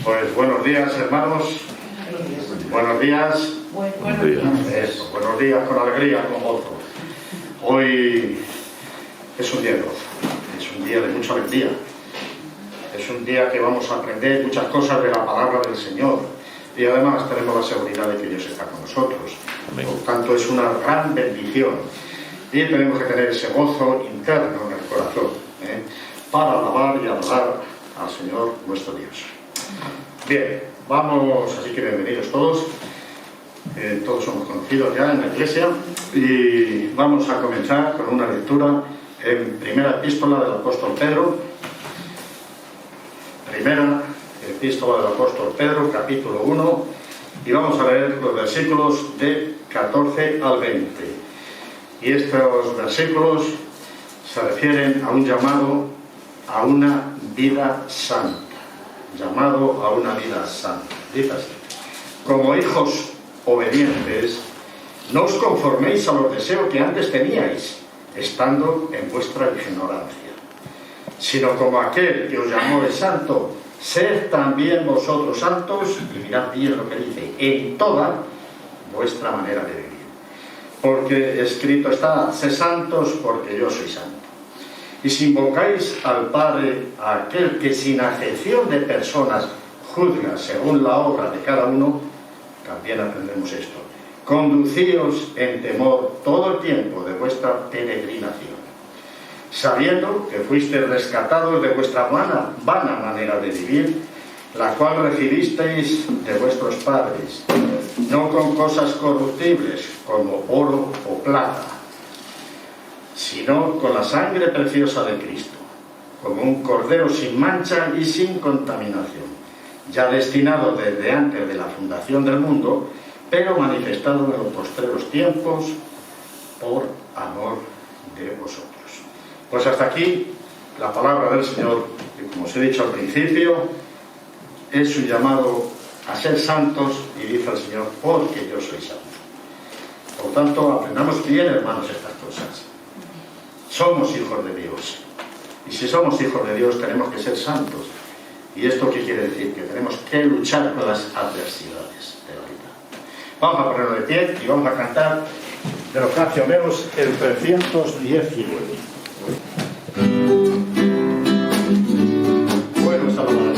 Pues buenos días, hermanos. Buenos días. Buenos días. Eso, buenos días con alegría, con gozo. Hoy es un día de gozo, es un día de mucha alegría. Es un día que vamos a aprender muchas cosas de la palabra del Señor. Y además tenemos la seguridad de que Dios está con nosotros. Amén. Por tanto, es una gran bendición. Y tenemos que tener ese gozo interno en el corazón, para alabar y adorar al Señor nuestro Dios. Bien, vamos, así que bienvenidos todos. Todos somos conocidos ya en la iglesia. Y vamos a comenzar con una lectura en primera epístola del apóstol Pedro. Primera epístola del apóstol Pedro, capítulo 1. Y vamos a leer los versículos de 14 al 20. Y estos versículos se refieren a un llamado a una vida santa. Llamado a una vida santa. Dice así: como hijos obedientes, no os conforméis a los deseos que antes teníais, estando en vuestra ignorancia, sino como aquel que os llamó es santo, sed también vosotros santos, y mirad bien lo que dice, en toda vuestra manera de vivir. Porque escrito está: sed santos porque yo soy santo. Y si invocáis al Padre, a aquel que sin acepción de personas juzga según la obra de cada uno, también aprendemos esto: conducíos en temor todo el tiempo de vuestra peregrinación, sabiendo que fuisteis rescatados de vuestra vana manera de vivir, la cual recibisteis de vuestros padres, no con cosas corruptibles como oro o plata, sino con la sangre preciosa de Cristo, como un cordero sin mancha y sin contaminación, ya destinado desde antes de la fundación del mundo, pero manifestado en los postreros tiempos por amor de vosotros. Pues hasta aquí la palabra del Señor, que como os he dicho al principio, es un llamado a ser santos, y dice el Señor: porque yo soy santo. Por tanto, aprendamos bien, hermanos, estas cosas. Somos hijos de Dios, y si somos hijos de Dios tenemos que ser santos. ¿Y esto qué quiere decir? Que tenemos que luchar con las adversidades de la vida. Vamos a ponerlo de pie y vamos a cantar de los cancioneros el 319. Bueno, saludar.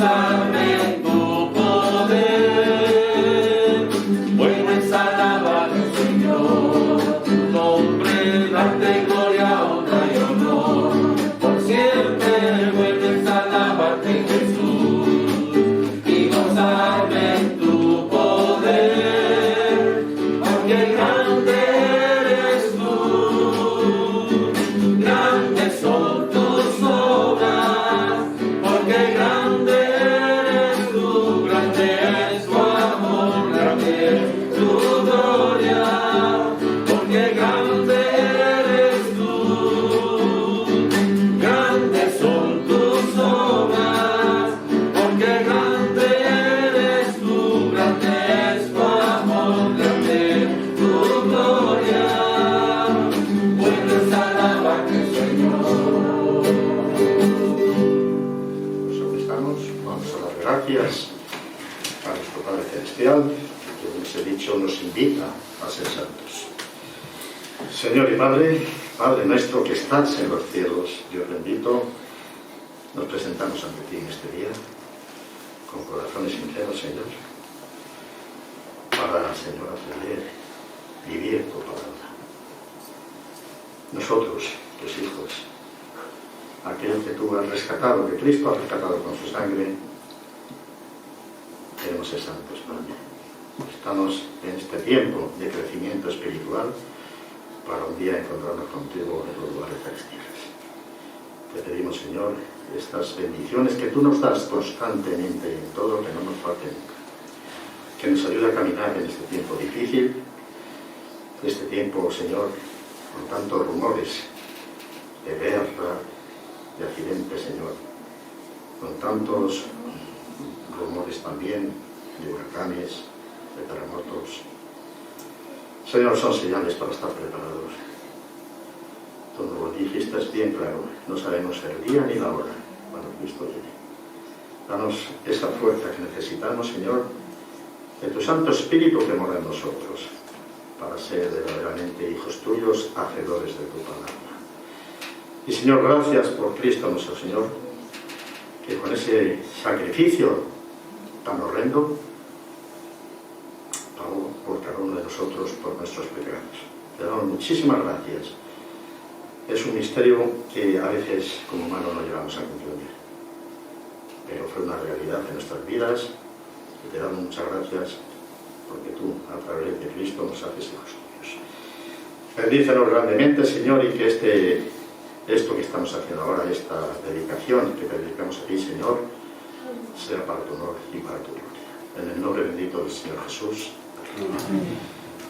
Amén, tu poder. Bueno es alabar al Señor, tu nombre, darte gloria, honra y honor. Por siempre bueno es alabarte, Jesús, y gozarme en tu poder. Porque grande eres tú, grandes son tus obras, porque grande a nuestro Padre Celestial, que como os he dicho nos invita a ser santos. Señor y Padre, Padre nuestro que estás en los cielos, Dios bendito, nos presentamos ante ti en este día con corazones sinceros, Señor, para, Señor, aprender, vivir tu palabra. Nosotros, tus hijos, aquel que tú has rescatado, que Cristo ha rescatado con su sangre, queremos ser santos, Padre. Estamos en este tiempo de crecimiento espiritual para un día encontrarnos contigo en los lugares celestiales. Te pedimos, Señor, estas bendiciones que tú nos das constantemente en todo, que no nos falte nunca. Que nos ayude a caminar en este tiempo difícil, este tiempo, Señor, con tantos rumores de guerra, de accidentes, Señor, con tantos rumores también de huracanes, de terremotos. Señor, son señales para estar preparados. Tú nos lo dijiste bien claro, no sabemos el día ni la hora cuando Cristo llegue. Danos esa fuerza que necesitamos, Señor, de tu Santo Espíritu que mora en nosotros, para ser verdaderamente hijos tuyos, hacedores de tu palabra. Y Señor, gracias por Cristo nuestro Señor, que con ese sacrificio tan horrendo pagó por cada uno de nosotros por nuestros pecados. Te damos muchísimas gracias. Es un misterio que a veces como humanos no llegamos a comprender, pero fue una realidad en nuestras vidas y te damos muchas gracias porque tú, a través de Cristo, nos haces hijos tuyos. Bendícenos grandemente, Señor, y que esto que estamos haciendo ahora, esta dedicación que te dedicamos a ti, Señor, sea para tu honor y para tu gloria. En el nombre bendito del Señor Jesús. Amén.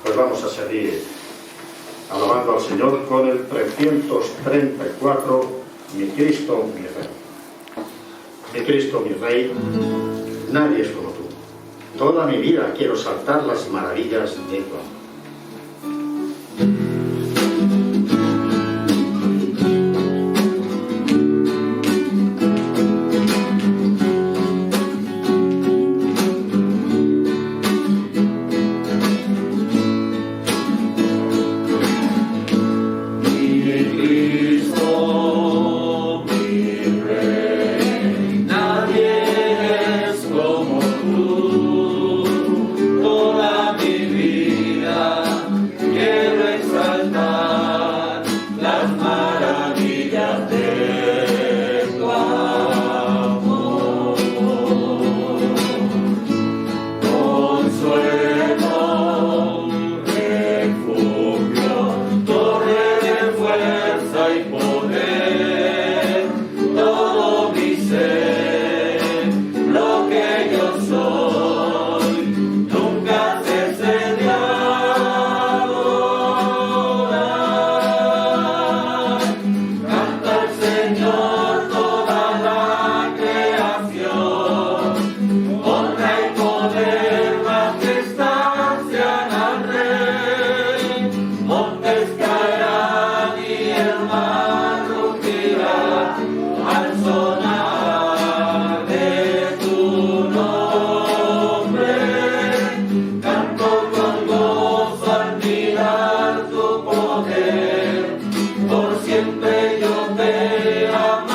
Pues vamos a seguir alabando al Señor con el 334, mi Cristo, mi Rey. Mi Cristo, mi Rey, nadie es como tú. Toda mi vida quiero saltar las maravillas de tu amor. Por siempre yo te amo.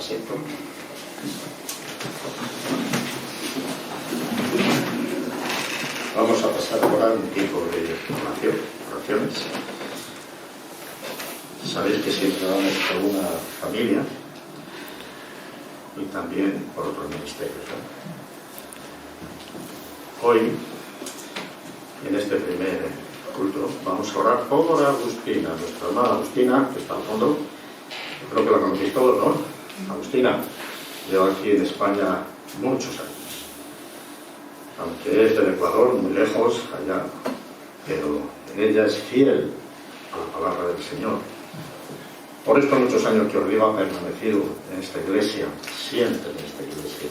asiento. Vamos a pasar ahora un tiempo de oraciones. Sabéis que siempre vamos por una familia y también por otros ministerios, ¿no? Hoy, en este primer culto, vamos a orar por Agustina, nuestra hermana Agustina, que está al fondo. Creo que la conocéis todos, ¿no? Agustina lleva aquí en España muchos años. Aunque es del Ecuador, muy lejos, allá, pero ella es fiel a la palabra del Señor. Por estos muchos años que Ordiva ha permanecido en esta iglesia, siempre en esta iglesia.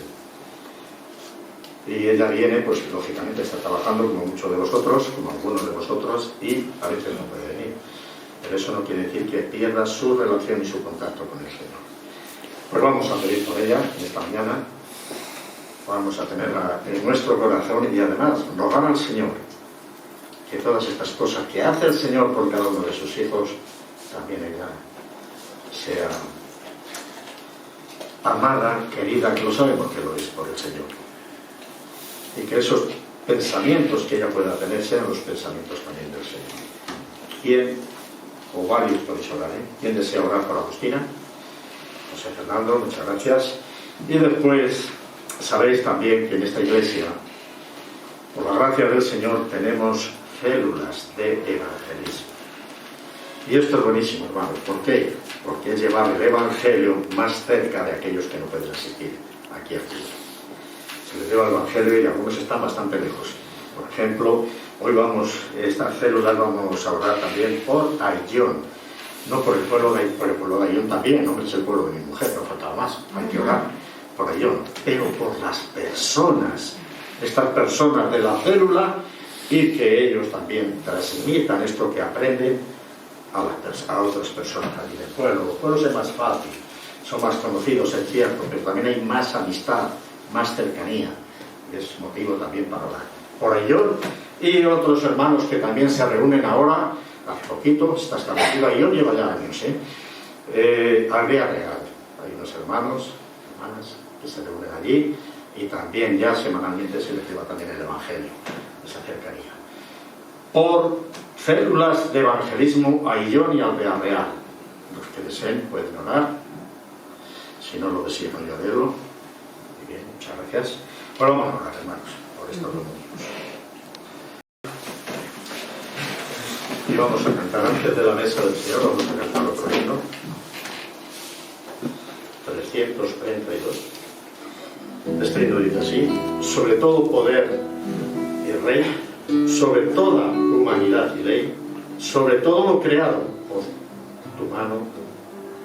Y ella viene, pues lógicamente está trabajando como muchos de vosotros, como algunos de vosotros, y a veces no puede venir. Pero eso no quiere decir que pierda su relación y su contacto con el Señor. Pues vamos a pedir por ella esta mañana. Vamos a tenerla en nuestro corazón y además rogar al Señor que todas estas cosas que hace el Señor por cada uno de sus hijos, también ella sea amada, querida, que lo sabemos que lo es por el Señor. Y que esos pensamientos que ella pueda tener sean los pensamientos también del Señor. ¿Quién, o varios podéis orar, ¿Quién desea orar por Agustina? José Fernando, muchas gracias. Y después, sabéis también que en esta iglesia, por la gracia del Señor, tenemos células de evangelismo. Y esto es buenísimo, hermanos. ¿Por qué? Porque es llevar el Evangelio más cerca de aquellos que no pueden asistir aquí a Cristo. Se les lleva el Evangelio y algunos están bastante lejos. Por ejemplo, hoy estas células vamos a orar también por Ayllón. No por el pueblo de Ayllón también, no es el pueblo de mi mujer, no faltaba más. Hay que orar por Ayllón, pero por las personas, estas personas de la célula, y que ellos también transmitan esto que aprenden a otras personas allí del pueblo. Los pueblos es más fácil, son más conocidos, es cierto, pero también hay más amistad, más cercanía. Es motivo también para orar por Ayllón y otros hermanos que también se reúnen ahora, hace poquito, está establecido Ayllón, lleva ya años, Aldea Real. Hay unos hermanos, hermanas que se reúnen allí y también ya semanalmente se les lleva también el Evangelio, esa cercanía. Por células de evangelismo Ayllón y Aldea Real. Los que deseen pueden orar. Si no lo desean, yo haré-lo. Muy bien, muchas gracias. Bueno, vamos a orar, hermanos, por estos domingos. Y vamos a cantar antes de la mesa del Señor, vamos a cantar otro himno. 332. Este himno dice así: sobre todo poder y rey, sobre toda humanidad y ley, sobre todo lo creado por tu mano,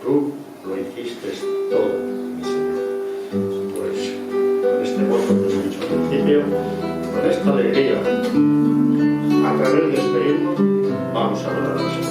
tú lo hiciste todo, mi Señor. Pues con este voto que os he dicho al principio, con esta alegría, a través de este himno, vamos a adorar al Señor.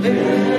Yeah.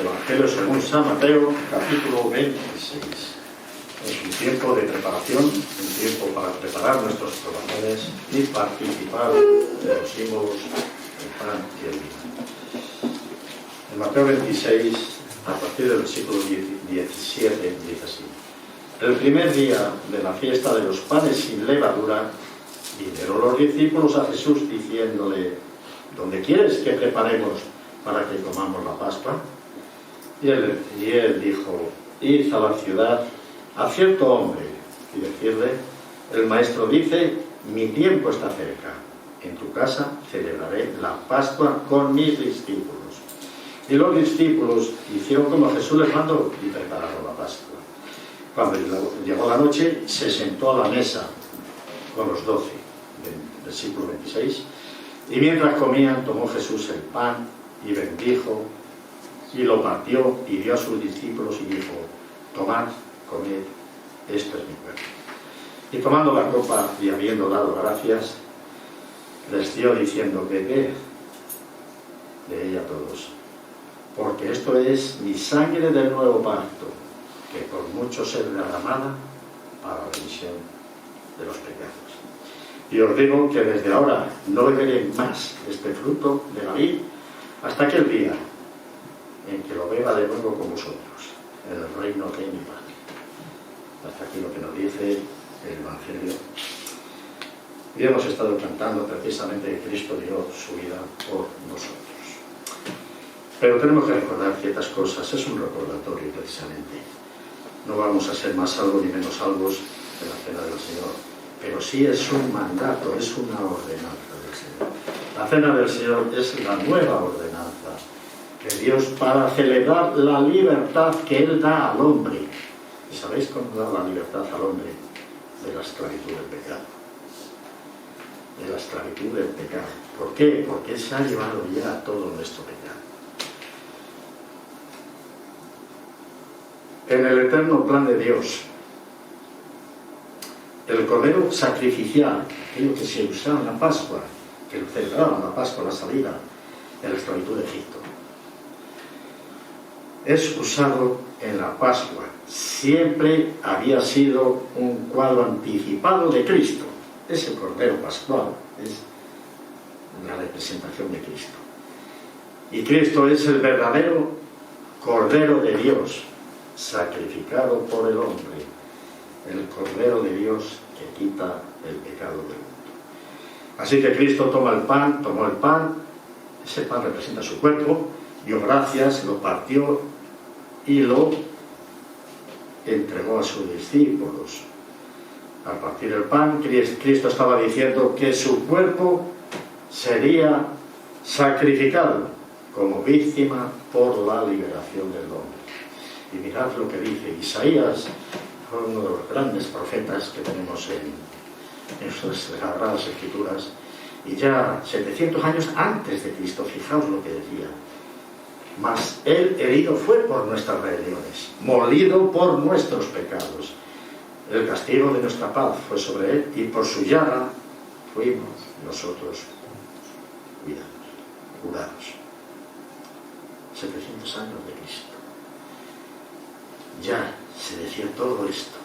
Evangelio según San Mateo, capítulo 26. Es un tiempo de preparación, un tiempo para preparar nuestros corazones y participar de los símbolos del pan y el vino. En Mateo 26, a partir del versículo 17, dice así: el primer día de la fiesta de los panes sin levadura, vinieron los discípulos a Jesús diciéndole: ¿dónde quieres que preparemos para que comamos la Pascua? Y él dijo: id a la ciudad a cierto hombre y decirle: el maestro dice, mi tiempo está cerca, en tu casa celebraré la Pascua con mis discípulos. Y los discípulos hicieron como Jesús les mandó y prepararon la Pascua. Cuando llegó la noche, se sentó a la mesa con los 12, versículo 26, y mientras comían, tomó Jesús el pan y bendijo, y lo partió y dio a sus discípulos y dijo: tomad, comed, esto es mi cuerpo. Y tomando la copa y habiendo dado gracias, les dio diciendo: bebed de ella todos, porque esto es mi sangre del nuevo pacto, que por muchos es derramada para la remisión de los pecados. Y os digo que desde ahora no beberé más este fruto de la vid hasta aquel día en que lo beba de nuevo con vosotros, en el reino de mi Padre. Hasta aquí lo que nos dice el Evangelio. Y hemos estado cantando precisamente que Cristo dio su vida por nosotros. Pero tenemos que recordar ciertas cosas, es un recordatorio precisamente. No vamos a ser más salvos ni menos salvos en la cena del Señor, pero sí es un mandato, es una ordenanza del Señor. La cena del Señor es la nueva ordenanza de Dios para celebrar la libertad que Él da al hombre. ¿Y sabéis cómo da la libertad al hombre? De la esclavitud del pecado. De la esclavitud del pecado. ¿Por qué? Porque Él se ha llevado ya todo nuestro pecado. En el eterno plan de Dios, el cordero sacrificial, aquello que se usaba en la Pascua, que lo celebraban la Pascua, la salida de la esclavitud de Egipto, es usado en la Pascua. Siempre había sido un cuadro anticipado de Cristo. Ese cordero pascual es la representación de Cristo. Y Cristo es el verdadero Cordero de Dios, sacrificado por el hombre, el Cordero de Dios que quita el pecado del mundo. Así que Cristo tomó el pan, ese pan representa su cuerpo, dio gracias, lo partió y lo entregó a sus discípulos. Al partir el pan, Cristo estaba diciendo que su cuerpo sería sacrificado como víctima por la liberación del hombre. Y mirad lo que dice Isaías, uno de los grandes profetas que tenemos en sus sagradas escrituras, y ya 700 años antes de Cristo. Fijaos lo que decía: mas Él herido fue por nuestras rebeliones, molido por nuestros pecados. El castigo de nuestra paz fue sobre Él, y por su llaga fuimos nosotros curados. 700 años de Cristo. Ya se decía todo esto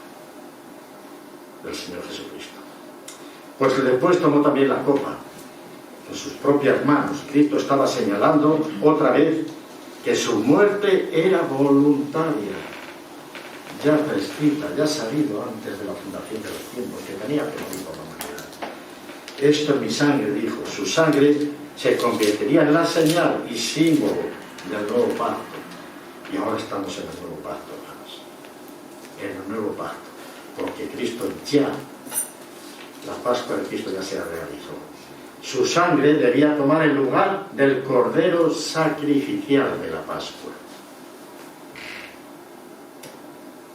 del Señor Jesucristo. Pues después tomó también la copa en sus propias manos. Cristo estaba señalando otra vez que su muerte era voluntaria, ya prescrita, ya sabido antes de la fundación de los tiempos, que tenía que morir por la humanidad. Esto es mi sangre, dijo. Su sangre se convertiría en la señal y símbolo del nuevo pacto. Y ahora estamos en el nuevo pacto, hermanos. En el nuevo pacto. Porque Cristo ya, la Pascua de Cristo ya se realizó. Su sangre debía tomar el lugar del cordero sacrificial de la Pascua.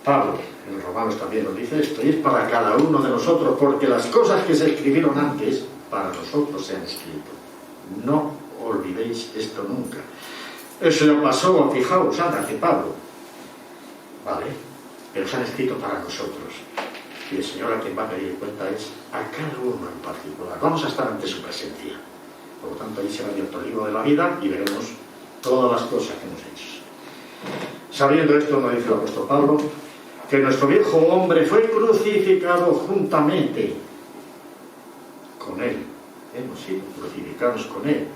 Pablo, en los Romanos también nos dice esto, y es para cada uno de nosotros, porque las cosas que se escribieron antes, para nosotros se han escrito. No olvidéis esto nunca. Eso ya pasó, fijaos, anda, que Pablo. Vale, pero se han escrito para nosotros. Y el Señor a quien va a pedir cuenta es a cada uno en particular. Vamos a estar ante su presencia. Por lo tanto, ahí se va abierto el libro de la vida y veremos todas las cosas que hemos hecho. Sabiendo esto, nos dice el apóstol Pablo, que nuestro viejo hombre fue crucificado juntamente con él. Hemos sido crucificados con él,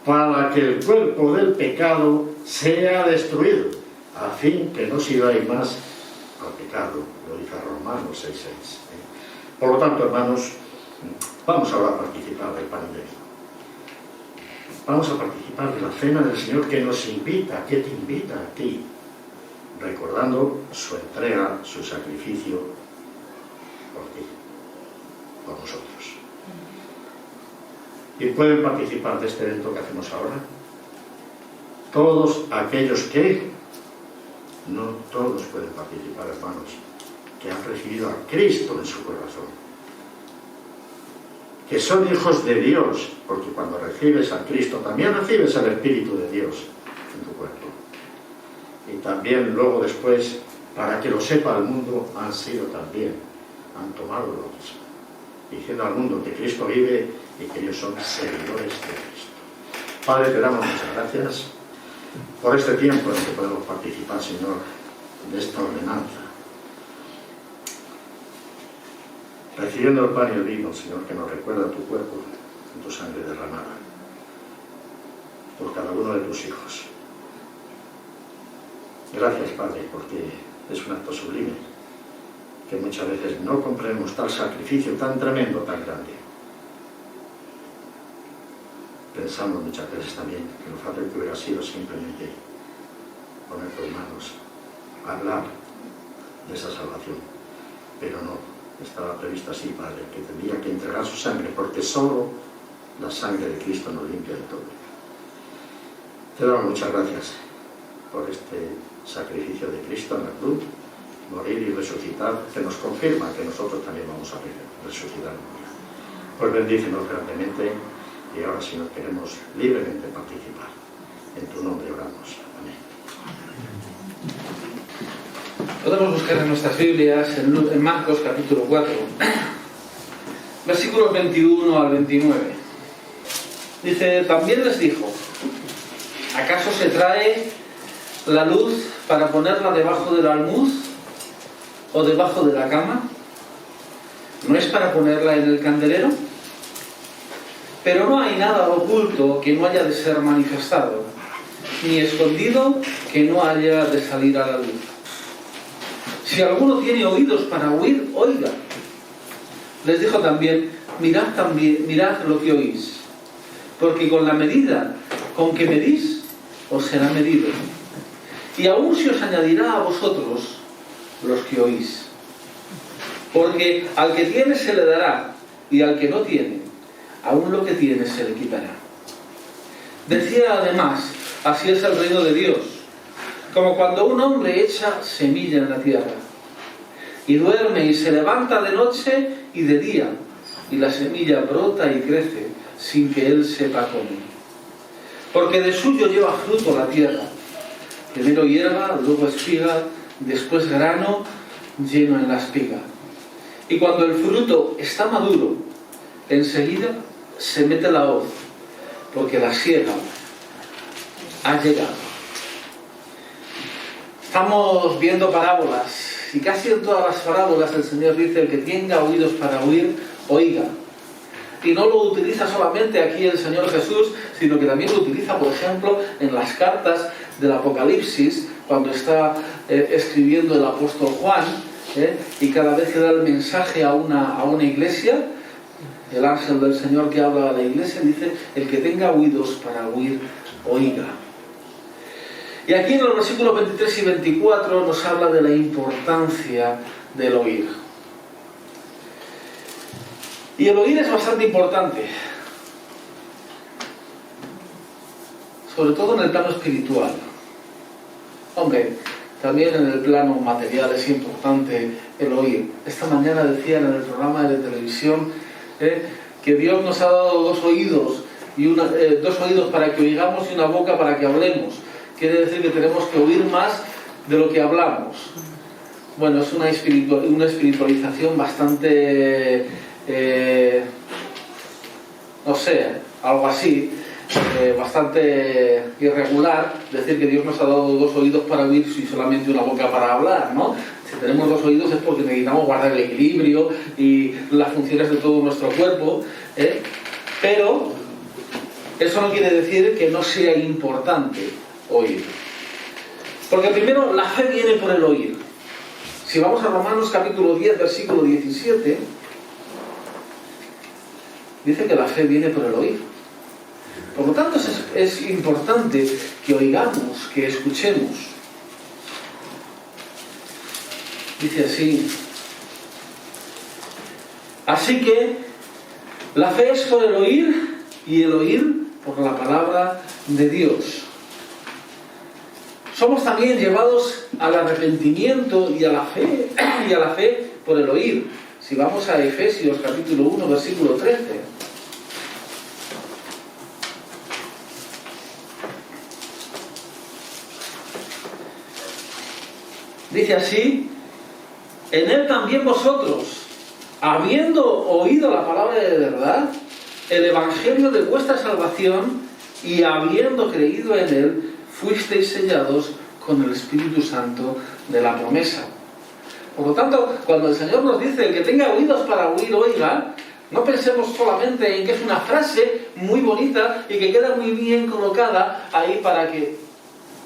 para que el cuerpo del pecado sea destruido, a fin que no sigáis más al pecado, lo dice Romanos 6:6. Por lo tanto, hermanos, vamos ahora a participar del pan de Dios. Vamos a participar de la cena del Señor, que nos invita, que te invita a ti, recordando su entrega, su sacrificio por ti, por nosotros. Y pueden participar de este evento que hacemos ahora todos aquellos que, no todos pueden participar, hermanos, que han recibido a Cristo en su corazón, que son hijos de Dios, porque cuando recibes a Cristo también recibes el Espíritu de Dios en tu cuerpo. Y también luego después, para que lo sepa el mundo, han tomado lo mismo, diciendo al mundo que Cristo vive y que ellos son seguidores de Cristo. Padre, te damos muchas gracias por este tiempo en el que podemos participar, Señor, de esta ordenanza, recibiendo el pan y el vino, Señor, que nos recuerda tu cuerpo y tu sangre derramada por cada uno de tus hijos. Gracias, Padre, porque es un acto sublime, que muchas veces no comprendemos tal sacrificio tan tremendo, tan grande. Pensamos muchas veces también que lo fácil que hubiera sido simplemente poner tus manos, hablar de esa salvación, pero no, estaba previsto así, Padre, que tendría que entregar su sangre, porque solo la sangre de Cristo nos limpia de todo. Te damos muchas gracias por este sacrificio de Cristo en la cruz, morir y resucitar, que nos confirma que nosotros también vamos a resucitar. Pues bendícenos grandemente. Y ahora, Señor, queremos libremente participar. En tu nombre oramos. Amén. Podemos buscar en nuestras Biblias en Marcos capítulo 4, versículos 21 al 29. Dice, también les dijo, ¿acaso se trae la luz para ponerla debajo del almud o debajo de la cama? ¿No es para ponerla en el candelero? Pero no hay nada oculto que no haya de ser manifestado, ni escondido que no haya de salir a la luz. Si alguno tiene oídos para oír, oiga. Les dijo también, mirad lo que oís, porque con la medida con que medís, os será medido. Y aún se os añadirá a vosotros los que oís. Porque al que tiene se le dará, y al que no tiene, aún lo que tiene se le quitará. Decía además, así es el reino de Dios, como cuando un hombre echa semilla en la tierra, y duerme y se levanta de noche y de día, y la semilla brota y crece, sin que él sepa cómo. Porque de suyo lleva fruto la tierra, primero hierba, luego espiga, después grano lleno en la espiga. Y cuando el fruto está maduro, enseguida se mete la hoz, porque la siega ha llegado. Estamos viendo parábolas, y casi en todas las parábolas el Señor dice, el que tenga oídos para oír, oiga. Y no lo utiliza solamente aquí el Señor Jesús, sino que también lo utiliza, por ejemplo, en las cartas del Apocalipsis, cuando está escribiendo el apóstol Juan, y cada vez que da el mensaje a una iglesia, el ángel del Señor que habla a la iglesia dice, el que tenga oídos para oír, oiga. Y aquí en los versículos 23 y 24 nos habla de la importancia del oír. Y el oír es bastante importante, sobre todo en el plano espiritual. Hombre, también en el plano material es importante el oír. Esta mañana decían en el programa de televisión que Dios nos ha dado dos oídos para que oigamos y una boca para que hablemos. Quiere decir que tenemos que oír más de lo que hablamos. Bueno, es una espiritualización bastante, no sé, algo así, bastante irregular decir que Dios nos ha dado 2 oídos para oír y solamente una boca para hablar, ¿no? Si tenemos 2 oídos es porque necesitamos guardar el equilibrio y las funciones de todo nuestro cuerpo, pero eso no quiere decir que no sea importante oír. Porque primero, la fe viene por el oír. Si vamos a Romanos capítulo 10, versículo 17, dice que la fe viene por el oír. Por lo tanto, es importante que oigamos, que escuchemos. Dice así: así que la fe es por el oír y el oír por la palabra de Dios. Somos también llevados al arrepentimiento y a la fe por el oír. Si vamos a Efesios capítulo 1, versículo 13. Dice así: en él también vosotros, habiendo oído la palabra de verdad, el evangelio de vuestra salvación, y habiendo creído en él, fuisteis sellados con el Espíritu Santo de la promesa. Por lo tanto, cuando el Señor nos dice el que tenga oídos para oír, oiga, no pensemos solamente en que es una frase muy bonita y que queda muy bien colocada ahí para que...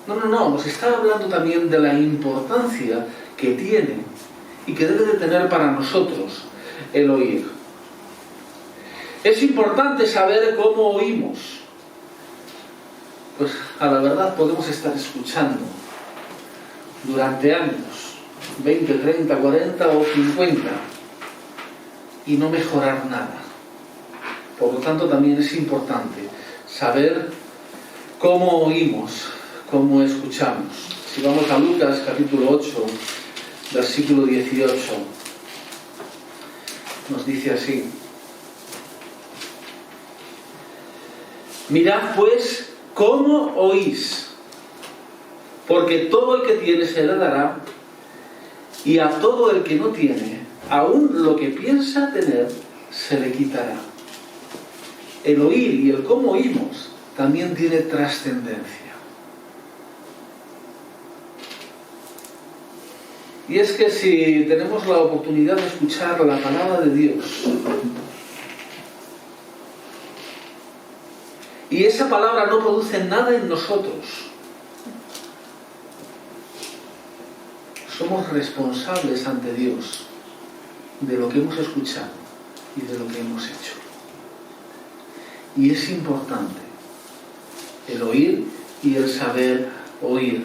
No, nos está hablando también de la importancia que tiene y que debe de tener para nosotros el oír. Es importante saber cómo oímos. Pues a la verdad podemos estar escuchando durante años, 20, 30, 40 o 50, y no mejorar nada. Por lo tanto, también es importante saber cómo oímos, cómo escuchamos. Si vamos a Lucas capítulo 8, versículo 18, nos dice así: mirad pues cómo oís, porque todo el que tiene se le dará, y a todo el que no tiene, aún lo que piensa tener, se le quitará. El oír y el cómo oímos también tiene trascendencia. Y es que si tenemos la oportunidad de escuchar la palabra de Dios, y esa palabra no produce nada en nosotros, somos responsables ante Dios de lo que hemos escuchado y de lo que hemos hecho. Y es importante el oír y el saber oír.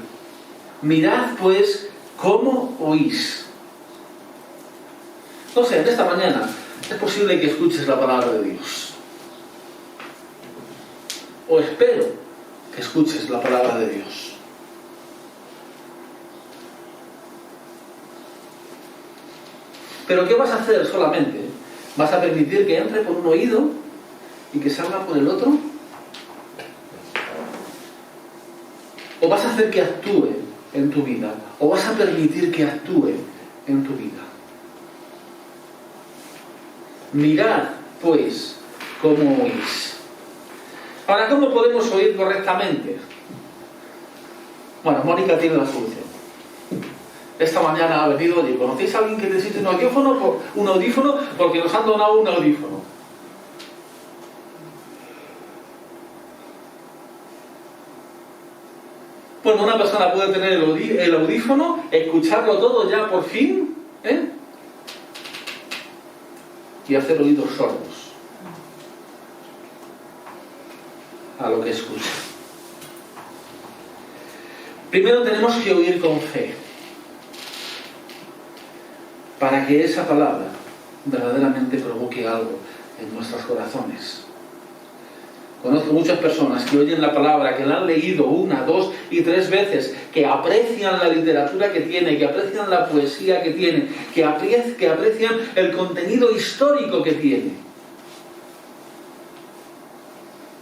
Mirad pues cómo oís. No sé, en esta mañana es posible que escuches la palabra de Dios. O espero que escuches la palabra de Dios. Pero ¿qué vas a hacer solamente? ¿Vas a permitir que entre por un oído y que salga por el otro? ¿O vas a hacer que actúe en tu vida? ¿O vas a permitir que actúe en tu vida? Mirad, pues, cómo oís. Ahora, ¿cómo podemos oír correctamente? Bueno, Mónica tiene la solución. Esta mañana ha venido, oye, ¿conocéis a alguien que necesite un audífono? Porque nos han donado un audífono. Bueno, una persona puede tener el audífono, escucharlo todo ya por fin, y hacer oídos sordos a lo que escucha. Primero tenemos que oír con fe, para que esa palabra verdaderamente provoque algo en nuestros corazones. Conozco muchas personas que oyen la palabra, que la han leído 1, 2 y 3 veces, que aprecian la literatura que tiene, que aprecian la poesía que tiene, que aprecian el contenido histórico que tiene,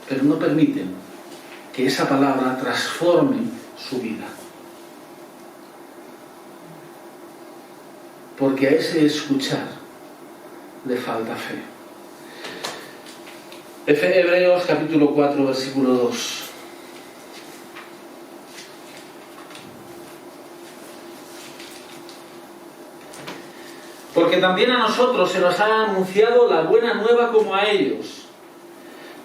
pero no permiten que esa palabra transforme su vida. Porque a ese escuchar le falta fe. Hebreos capítulo 4, versículo 2. Porque también a nosotros se nos ha anunciado la buena nueva como a ellos,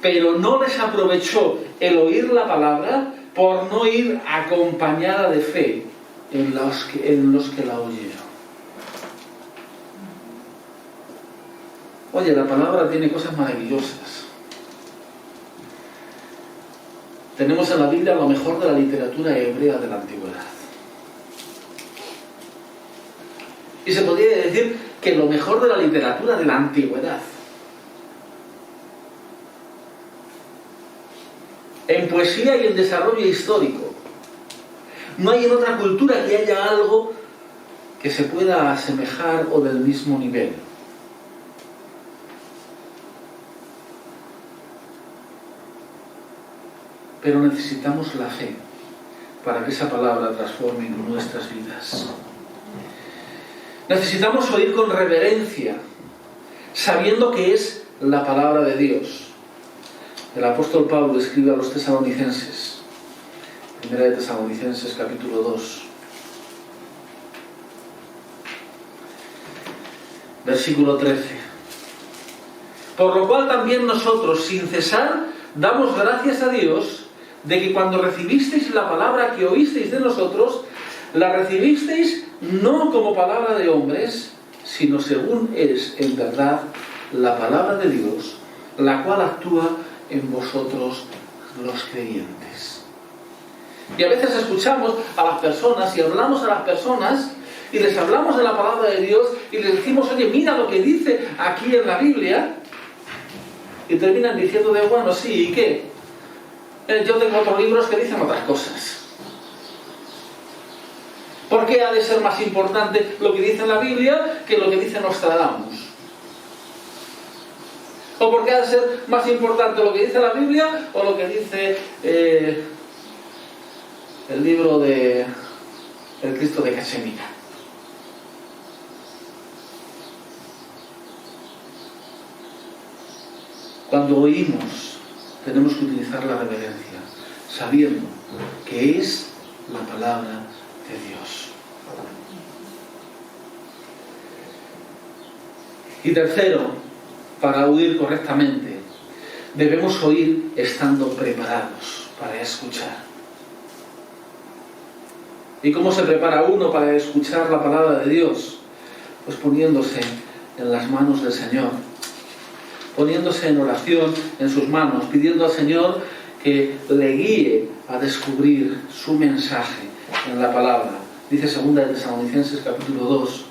pero no les aprovechó el oír la palabra por no ir acompañada de fe en los que la oyeron. Oye, la palabra tiene cosas maravillosas. Tenemos en la Biblia lo mejor de la literatura hebrea de la antigüedad. Y se podría decir que lo mejor de la literatura de la antigüedad. En poesía y en desarrollo histórico. No hay en otra cultura que haya algo que se pueda asemejar o del mismo nivel. Pero necesitamos la fe para que esa palabra transforme nuestras vidas. Necesitamos oír con reverencia, sabiendo que es la palabra de Dios. El apóstol Pablo escribe a los tesalonicenses, primera de Tesalonicenses capítulo 2, versículo 13. Por lo cual también nosotros, sin cesar, damos gracias a Dios de que cuando recibisteis la palabra que oísteis de nosotros, la recibisteis no como palabra de hombres, sino según es en verdad la palabra de Dios, la cual actúa en vosotros los creyentes. Y a veces escuchamos a las personas y hablamos a las personas y les hablamos de la palabra de Dios y les decimos, oye, mira lo que dice aquí en la Biblia, y terminan diciendo de bueno, sí, ¿y qué? Yo tengo otros libros que dicen otras cosas. ¿Por qué ha de ser más importante lo que dice en la Biblia que lo que dice Nostradamus? ¿O por qué ha de ser más importante lo que dice la Biblia o lo que dice el libro de El Cristo de Cachemira? Cuando oímos, tenemos que utilizar la reverencia, sabiendo que es la palabra de Dios. Y tercero, para oír correctamente, debemos oír estando preparados para escuchar. ¿Y cómo se prepara uno para escuchar la palabra de Dios? Pues poniéndose en las manos del Señor, poniéndose en oración en sus manos, pidiendo al Señor que le guíe a descubrir su mensaje en la palabra. Dice 2 de Tesalonicenses capítulo 2.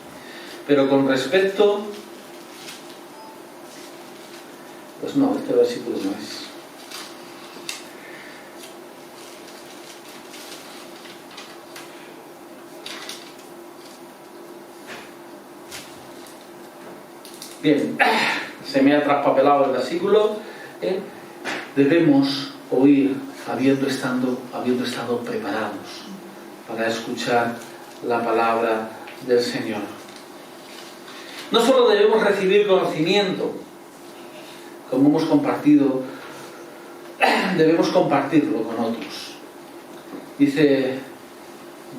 Pero con respecto... Pues no, este versículo no es. Bien, se me ha traspapelado el versículo. Debemos oír habiendo estado preparados para escuchar la palabra del Señor. No solo debemos recibir conocimiento, como hemos compartido, debemos compartirlo con otros. Dice,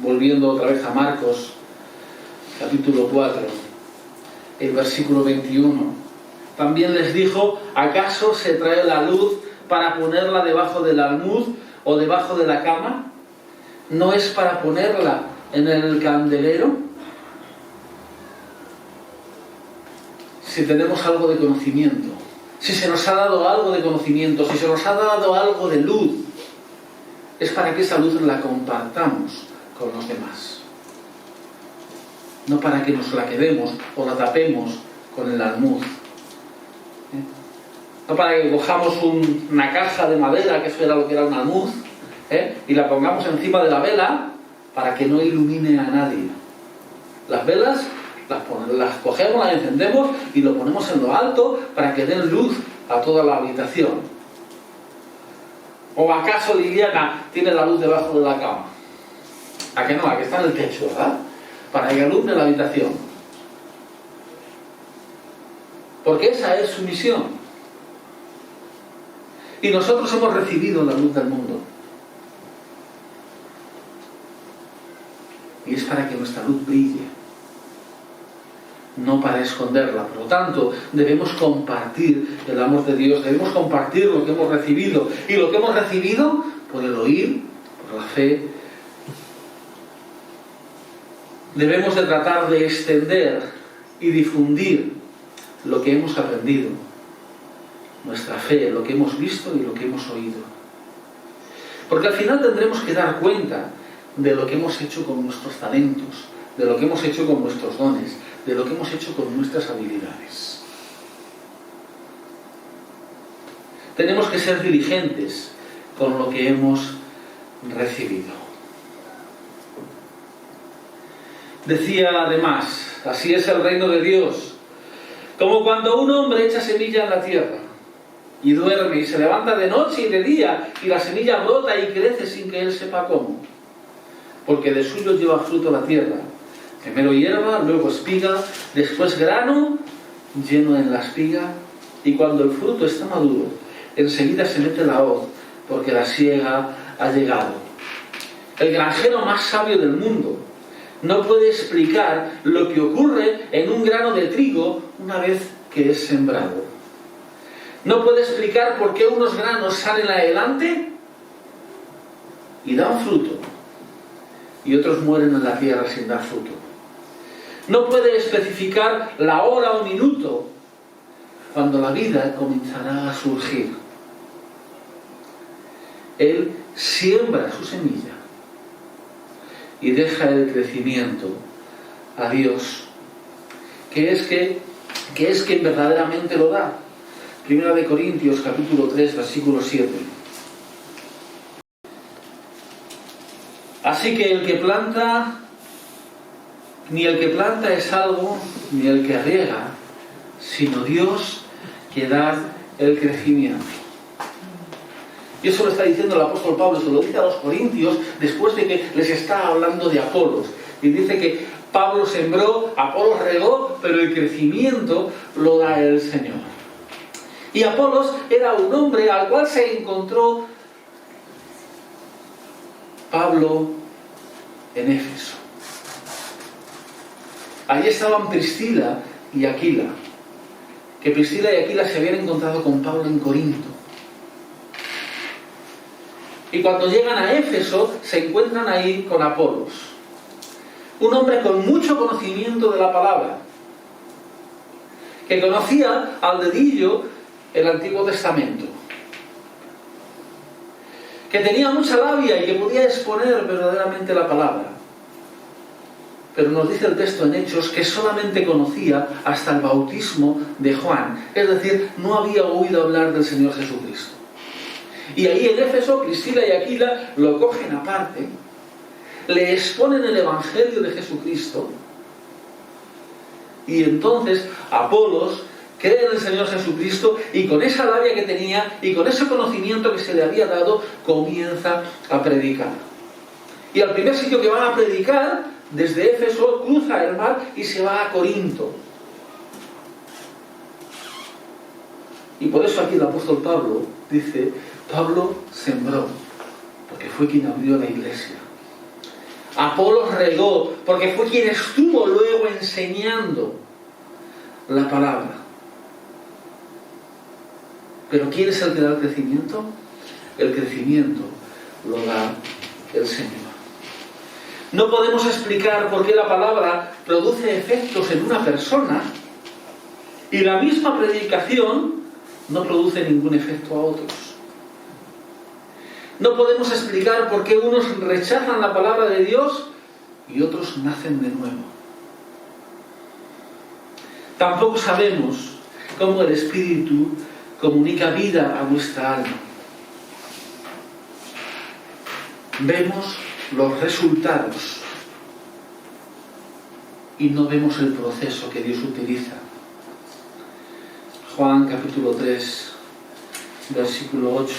volviendo otra vez a Marcos, capítulo 4, el versículo 21, también les dijo, ¿acaso se trae la luz para ponerla debajo del almud o debajo de la cama? ¿No es para ponerla en el candelero? Si tenemos algo de conocimiento, si se nos ha dado algo de conocimiento, si se nos ha dado algo de luz, es para que esa luz la compartamos con los demás. No para que nos la quedemos o la tapemos con el almud. No para que cojamos una caja de madera, que eso era lo que era un almud, y la pongamos encima de la vela para que no ilumine a nadie. Las velas las cogemos, las encendemos y lo ponemos en lo alto para que den luz a toda la habitación. ¿O acaso Liliana tiene la luz debajo de la cama? ¿A que no? A que está en el techo, ¿verdad? Para que alumbre la habitación. Porque esa es su misión. Y nosotros hemos recibido la luz del mundo. Y es para que nuestra luz brille, no para esconderla. Por lo tanto, debemos compartir el amor de Dios, debemos compartir lo que hemos recibido. Y lo que hemos recibido por el oír, por la fe. Debemos de tratar de extender y difundir lo que hemos aprendido, nuestra fe, lo que hemos visto y lo que hemos oído. Porque al final tendremos que dar cuenta de lo que hemos hecho con nuestros talentos, de lo que hemos hecho con nuestros dones, de lo que hemos hecho con nuestras habilidades. Tenemos que ser diligentes con lo que hemos recibido. Decía además, así es el reino de Dios, como cuando un hombre echa semilla en la tierra y duerme y se levanta de noche y de día y la semilla brota y crece sin que él sepa cómo, porque de suyo lleva fruto la tierra, primero hierba, luego espiga, después grano lleno en la espiga, y cuando el fruto está maduro, enseguida se mete la hoz, porque la siega ha llegado. El granjero más sabio del mundo no puede explicar lo que ocurre en un grano de trigo una vez que es sembrado. No puede explicar por qué unos granos salen adelante y dan fruto y otros mueren en la tierra sin dar fruto. No puede especificar la hora o minuto cuando la vida comenzará a surgir. Él siembra su semilla y deja el crecimiento a Dios, que es quien verdaderamente lo da. Primera de Corintios, capítulo 3, versículo 7. Así que el que planta, ni el que planta es algo, ni el que riega, sino Dios que da el crecimiento. Y eso lo está diciendo el apóstol Pablo, se lo dice a los corintios después de que les está hablando de Apolos. Y dice que Pablo sembró, Apolos regó, pero el crecimiento lo da el Señor. Y Apolos era un hombre al cual se encontró Pablo en Éfeso. Allí estaban Priscila y Aquila, que Priscila y Aquila se habían encontrado con Pablo en Corinto. Y cuando llegan a Éfeso, se encuentran ahí con Apolos, un hombre con mucho conocimiento de la palabra, que conocía al dedillo el Antiguo Testamento, que tenía mucha labia y que podía exponer verdaderamente la palabra. Pero nos dice el texto en Hechos que solamente conocía hasta el bautismo de Juan, es decir, no había oído hablar del Señor Jesucristo. Y ahí en Éfeso, Priscila y Aquila lo cogen aparte, le exponen el Evangelio de Jesucristo, y entonces Apolos cree en el Señor Jesucristo, y con esa labia que tenía y con ese conocimiento que se le había dado, comienza a predicar. Y al primer sitio que va a predicar, desde Éfeso, cruza el mar y se va a Corinto. Y por eso aquí el apóstol Pablo dice, Pablo sembró, porque fue quien abrió la iglesia. Apolos regó, porque fue quien estuvo luego enseñando la palabra. Pero ¿quién es el que da el crecimiento? El crecimiento lo da el Señor. No podemos explicar por qué la palabra produce efectos en una persona y la misma predicación no produce ningún efecto a otros. No podemos explicar por qué unos rechazan la palabra de Dios y otros nacen de nuevo. Tampoco sabemos cómo el Espíritu comunica vida a nuestra alma. Vemos los resultados y no vemos el proceso que Dios utiliza. Juan capítulo 3, versículo 8.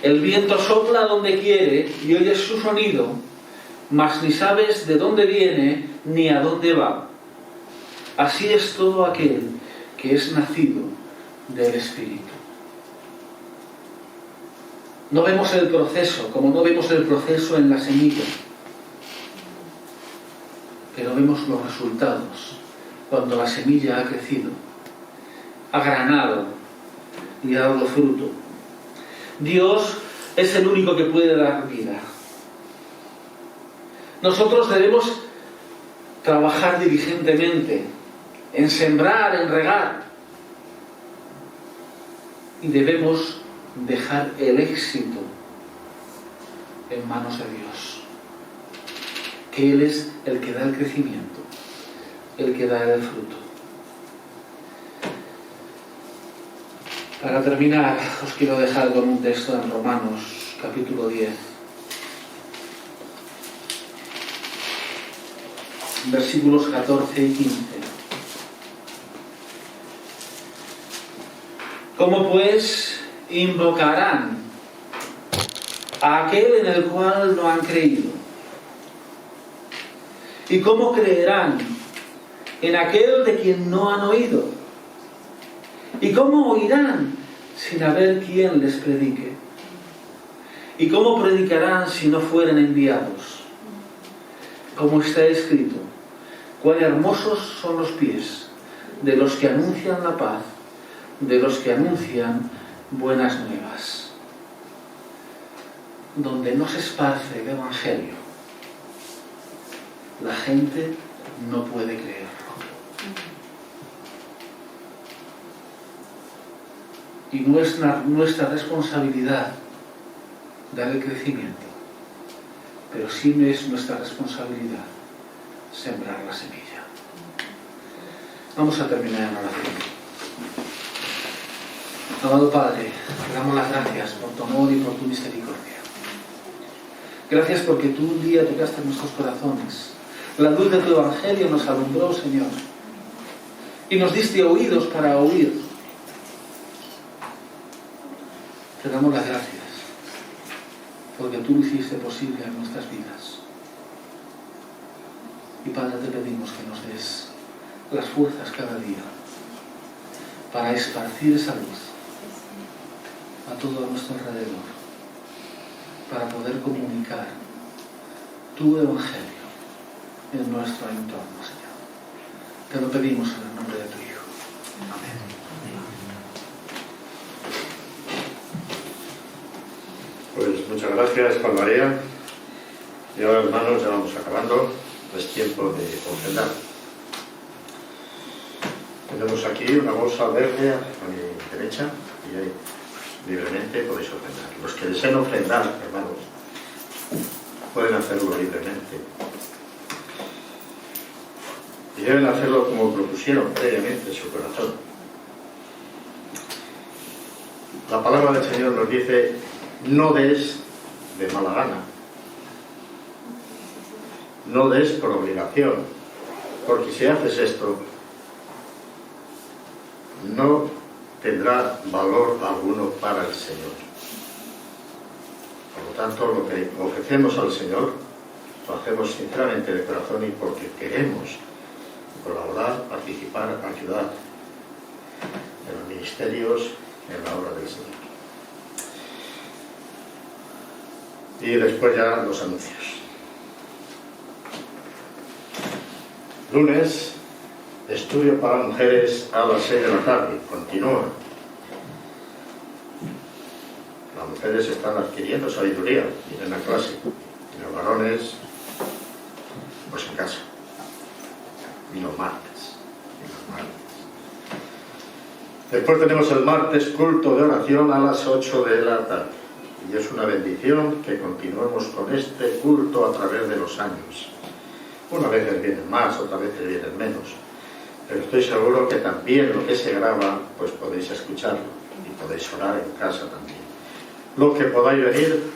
El viento sopla donde quiere y oyes su sonido, mas ni sabes de dónde viene ni a dónde va. Así es todo aquel que es nacido del Espíritu. No vemos el proceso, como no vemos el proceso en la semilla, pero vemos los resultados cuando la semilla ha crecido, ha granado y ha dado fruto. Dios es el único que puede dar vida. Nosotros debemos trabajar diligentemente en sembrar, en regar, y debemos dejar el éxito en manos de Dios, que Él es el que da el crecimiento, el que da el fruto. Para terminar, os quiero dejar con un texto en Romanos, capítulo 10, versículos 14 y 15. ¿Cómo pues invocarán a aquel en el cual no han creído? ¿Y cómo creerán en aquel de quien no han oído? ¿Y cómo oirán sin haber quien les predique? ¿Y cómo predicarán si no fueren enviados? Como está escrito: cuán hermosos son los pies de los que anuncian la paz, de los que anuncian buenas nuevas. Donde no se esparce el Evangelio, la gente no puede creerlo. Y nuestra responsabilidad dar el crecimiento, pero sí es nuestra responsabilidad sembrar la semilla. Vamos a terminar en oración. Amado Padre, te damos las gracias por tu amor y por tu misericordia. Gracias porque tú un día tocaste nuestros corazones. La luz de tu Evangelio nos alumbró, Señor, y nos diste oídos para oír. Te damos las gracias porque tú lo hiciste posible en nuestras vidas. Y Padre, te pedimos que nos des las fuerzas cada día para esparcir esa luz a todo nuestro alrededor, para poder comunicar tu Evangelio en nuestro entorno, Señor. Te lo pedimos en el nombre de tu Hijo. Amén. Pues muchas gracias, Juan María. Y ahora, hermanos, ya vamos acabando. Es tiempo de ofrendar. Tenemos aquí una bolsa verde a mi derecha y ahí libremente podéis ofrendar. Los que deseen ofrendar, hermanos, pueden hacerlo libremente. Y deben hacerlo como propusieron previamente en su corazón. La palabra del Señor nos dice: no des de mala gana, no des por obligación, porque si haces esto no tendrá valor alguno para el Señor. Por lo tanto, lo que ofrecemos al Señor lo hacemos sinceramente de corazón y porque queremos colaborar, participar, ayudar en los ministerios, en la obra del Señor. Y después ya los anuncios. Lunes, estudio para mujeres a las 6 de la tarde. Continúa. Las mujeres están adquiriendo sabiduría, vienen a clase. Y los varones, pues en casa. Y los martes. Después tenemos el martes culto de oración a las 8 de la tarde. Y es una bendición que continuemos con este culto a través de los años. Unas veces vienen más, otras veces vienen menos. Pero estoy seguro que también lo que se graba, pues podéis escucharlo y podéis orar en casa también. Lo que podáis venir,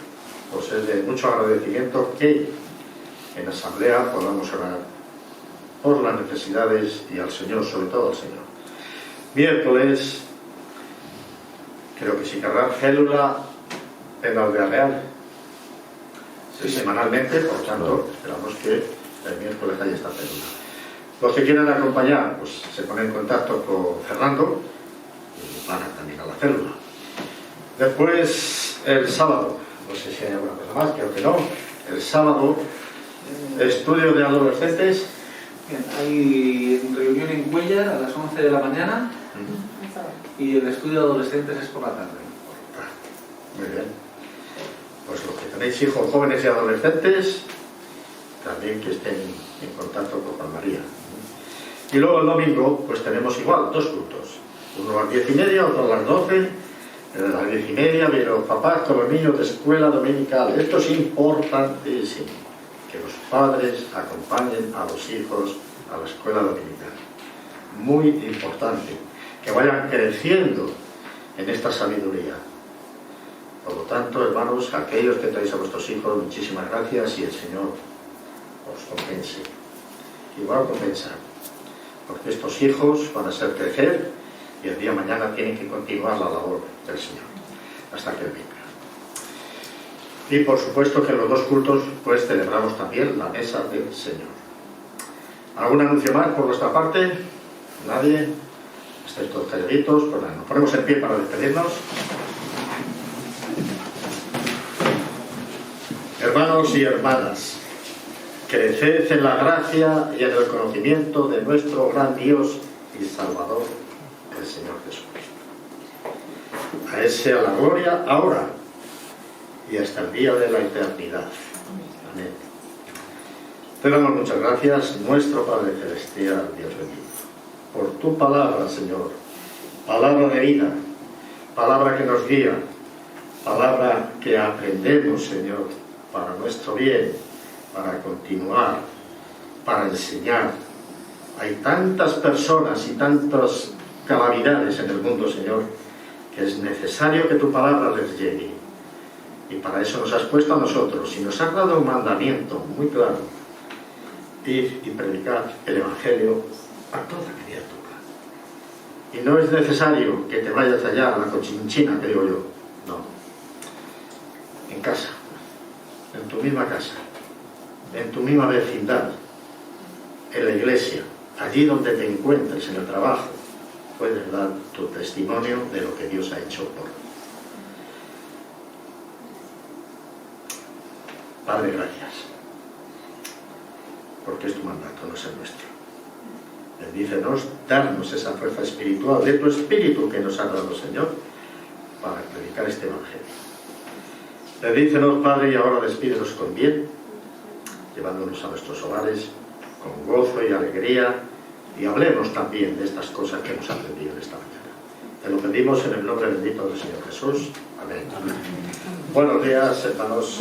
pues es de mucho agradecimiento que en asamblea podamos orar por las necesidades y al Señor, sobre todo al Señor. Miércoles, creo que sí querrá, célula en la aldea real. Sí, semanalmente, por tanto, esperamos que El miércoles hay esta célula. Los que quieran acompañar, pues se ponen en contacto con Fernando y van también a la célula. Después, el sábado, no sé si hay alguna cosa más, creo que no. El sábado, estudio de adolescentes. Bien, hay reunión en Cuellar a las 11 de la mañana y el estudio de adolescentes es por la tarde. Muy bien. Pues los que tenéis hijos jóvenes y adolescentes, también que estén en contacto con Juan María. Y luego el domingo, pues tenemos igual, 2 cultos. Uno a las 10:30, otro a las 12. A las 10:30 vienen los papás con los niños de escuela dominical. Esto es importantísimo, que los padres acompañen a los hijos a la escuela dominical. Muy importante, que vayan creciendo en esta sabiduría. Por lo tanto, hermanos, aquellos que traéis a vuestros hijos, muchísimas gracias y el Señor os compense. Y va a compensar, porque estos hijos van a ser crecer y el día de mañana tienen que continuar la labor del Señor, hasta que Él venga. Y por supuesto que en los 2 cultos pues celebramos también la mesa del Señor. ¿Algún anuncio más por vuestra parte? ¿Nadie? ¿Estáis todos calladitos? Pues nada, nos ponemos en pie para despedirnos. Hermanos y hermanas, creced en la gracia y en el conocimiento de nuestro gran Dios y Salvador, el Señor Jesucristo. A Él sea la gloria ahora y hasta el día de la eternidad. Amén. Te damos muchas gracias, nuestro Padre Celestial, Dios bendito, por tu palabra, Señor, palabra de vida, palabra que nos guía, palabra que aprendemos, Señor, para nuestro bien, para continuar, para enseñar. Hay tantas personas y tantas calamidades en el mundo, Señor, que es necesario que tu palabra les llegue. Y para eso nos has puesto a nosotros y nos has dado un mandamiento muy claro: ir y predicar el Evangelio a toda criatura. Y no es necesario que te vayas allá a la cochinchina, que digo yo, no. En casa, en tu misma casa, en tu misma vecindad, en la iglesia, allí donde te encuentres, en el trabajo, puedes dar tu testimonio de lo que Dios ha hecho por ti. Padre, gracias, porque es tu mandato, no es el nuestro. Bendícenos, darnos esa fuerza espiritual de tu Espíritu que nos ha dado, Señor, para predicar este Evangelio. Bendícenos, Padre, y ahora despídenos con bien, llevándonos a nuestros hogares con gozo y alegría, y hablemos también de estas cosas que hemos aprendido esta mañana. Te lo pedimos en el nombre bendito del Señor Jesús. Amén. Buenos días, hermanos.